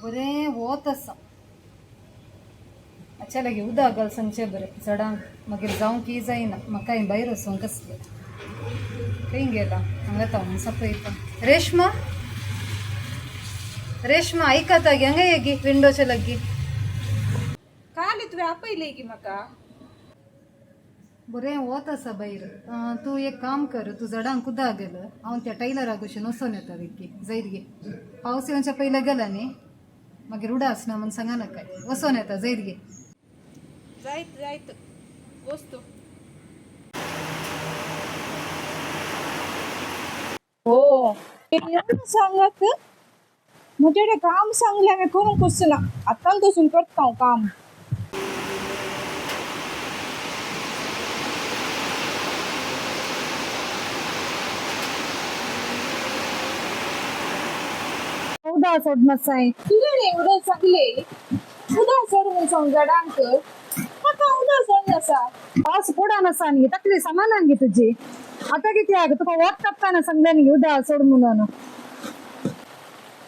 बरें वोत आसा. अच्छा लगे उदक घाल सांगचें बरें झाडांक मागीर जावं की जायना म्हाका हें भायर वचोंक कसलें खंय गेला हांगा थांबून सापयता. रेश्मा रेश्मा ऐक आतां गे हांगा ये गी विंडोच्या लागीं. काय आले तुवें आपयले की म्हाका. बरें वत आसा भायर. तूं एक काम कर तूं झाडांक उदक घाल हांव त्या टेलराक अशें वचून येता वेगी जायत गे. पावस येवच्या पयलें गेला न्ही मागीर उडास ना म्हूण सांगा नाका वचून येता जायत गे. जायत जायत वस्तू. हो सांगत म्हणजे काम सांगले हांवें करूंक वचना आतां तसून करता हांव काम. उदक सोडना साय तुझे न्ही उदक सांगले उदक सोड म्हूण सांग झाडांक म्हाका उदक सोड आसा. पावस पडना आसा न्ही तकली सामानान गे तुजी आतां कितें आग तुका वत कापताना सांगलें न्ही उदक सोड म्हणून.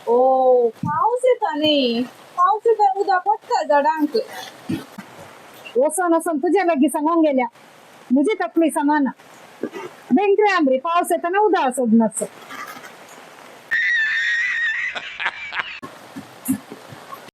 ओ पावस येता न्ही पावस येता उदक पडटा झाडांक. वचोन वचोन तुज्या लागीं सांगूंक गेल्या म्हजी तकली समाना. बेंकरे आमरे पावस येताना उदक सोडनाचो.